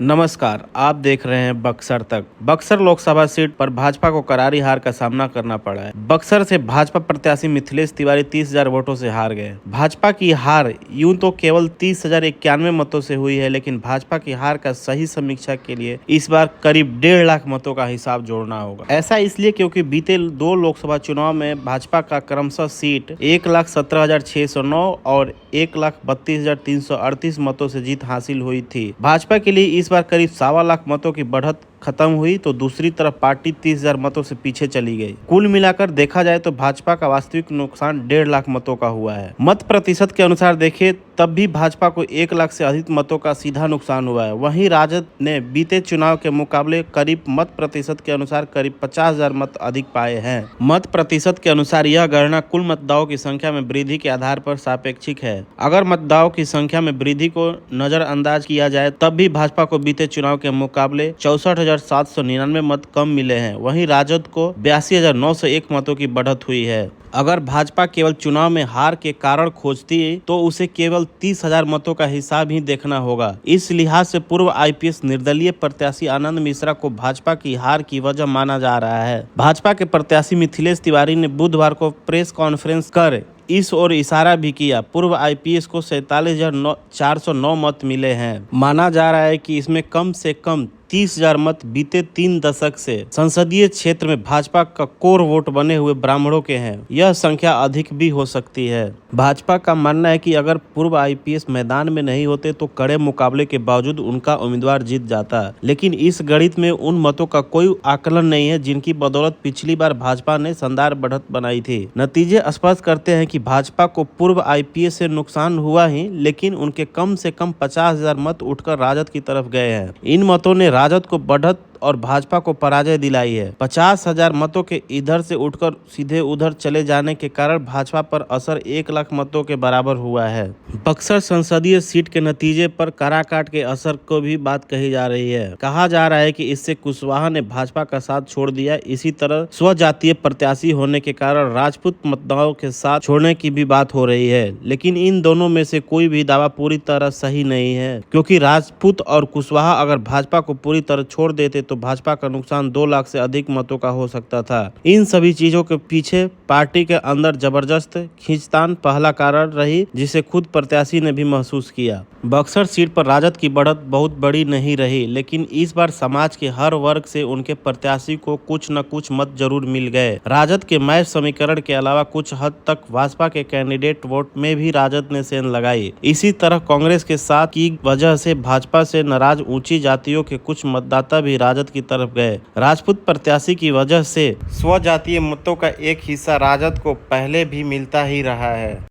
नमस्कार, आप देख रहे हैं बक्सर तक। बक्सर लोकसभा सीट पर भाजपा को करारी हार का सामना करना पड़ा है। बक्सर से भाजपा प्रत्याशी मिथिलेश तिवारी 30,000 वोटों से हार गए। भाजपा की हार यूं तो केवल 30,091 मतों से हुई है, लेकिन भाजपा की हार का सही समीक्षा के लिए इस बार करीब 1.5 लाख मतों का हिसाब जोड़ना होगा। ऐसा इसलिए क्योंकि बीते 2 लोकसभा चुनाव में भाजपा का क्रमशः सीट 1,17,609 और 1,32,338 मतों से जीत हासिल हुई थी। भाजपा के लिए इस बार करीब 1.25 लाख मतों की बढ़त खत्म हुई तो दूसरी तरफ पार्टी 30,000 मतों से पीछे चली गई। कुल मिलाकर देखा जाए तो भाजपा का वास्तविक नुकसान 1.5 लाख मतों का हुआ है। मत प्रतिशत के अनुसार देखें तब भी भाजपा को 1 लाख से अधिक मतों का सीधा नुकसान हुआ है। वहीं राजद ने बीते चुनाव के मुकाबले करीब मत प्रतिशत के अनुसार करीब 50,000 मत अधिक पाए हैं। मत प्रतिशत के अनुसार यह गणना कुल मतदाताओं की संख्या में वृद्धि के आधार पर सापेक्षिक है। अगर मतदाताओं की संख्या में वृद्धि को नजरअंदाज किया जाए तब भी भाजपा को बीते चुनाव के मुकाबले 64,799 मत कम मिले हैं। वहीं राजद को 82,901 मतों की बढ़त हुई है। अगर भाजपा केवल चुनाव में हार के कारण खोजती तो उसे केवल 30,000 मतों का हिसाब ही देखना होगा। इस लिहाज से पूर्व आईपीएस निर्दलीय प्रत्याशी आनंद मिश्रा को भाजपा की हार की वजह माना जा रहा है। भाजपा के प्रत्याशी मिथिलेश तिवारी ने बुधवार को प्रेस कॉन्फ्रेंस कर इस ओर इशारा भी किया। पूर्व आईपीएस को 47,409 मत मिले हैं। माना जा रहा है कि इसमें कम से कम 30,000 मत बीते 3 दशक से संसदीय क्षेत्र में भाजपा का कोर वोट बने हुए ब्राह्मणों के हैं। यह संख्या अधिक भी हो सकती है। भाजपा का मानना है कि अगर पूर्व आईपीएस मैदान में नहीं होते तो कड़े मुकाबले के बावजूद उनका उम्मीदवार जीत जाता, लेकिन इस गणित में उन मतों का कोई आकलन नहीं है जिनकी बदौलत पिछली बार भाजपा ने शानदार बढ़त बनाई थी। नतीजे स्पष्ट करते हैं कि भाजपा को पूर्व आईपीएस से नुकसान हुआ ही, लेकिन उनके कम से कम 50,000 मत उठकर राजद की तरफ गए हैं। इन मतों ने राजद को बढ़त और भाजपा को पराजय दिलाई है। 50,000 मतों के इधर से उठकर सीधे उधर चले जाने के कारण भाजपा पर असर 1 लाख मतों के बराबर हुआ है। बक्सर संसदीय सीट के नतीजे पर कराकाट के असर को भी बात कही जा रही है। कहा जा रहा है कि इससे कुशवाहा ने भाजपा का साथ छोड़ दिया। इसी तरह स्वजातीय प्रत्याशी होने के कारण राजपूत मतदाताओं के साथ छोड़ने की भी बात हो रही है, लेकिन इन दोनों में से कोई भी दावा पूरी तरह सही नहीं है, क्योंकि राजपूत और कुशवाहा अगर भाजपा को पूरी तरह छोड़ देते तो भाजपा का नुकसान 2 लाख से अधिक मतों का हो सकता था। इन सभी चीजों के पीछे पार्टी के अंदर जबरदस्त खींचतान पहला कारण रही, जिसे खुद प्रत्याशी ने भी महसूस किया। बक्सर सीट पर राजद की बढ़त बहुत बड़ी नहीं रही, लेकिन इस बार समाज के हर वर्ग से उनके प्रत्याशी को कुछ न कुछ मत जरूर मिल गए। राजद के मैच समीकरण के अलावा कुछ हद तक भाजपा के कैंडिडेट वोट में भी राजद ने सेंध लगाई। इसी तरह कांग्रेस के साथ की वजह से भाजपा से नाराज ऊंची जातियों के कुछ मतदाता भी राजद की तरफ गए। राजपूत प्रत्याशी की वजह से स्वजातीय मतों का एक हिस्सा राजद को पहले भी मिलता ही रहा है।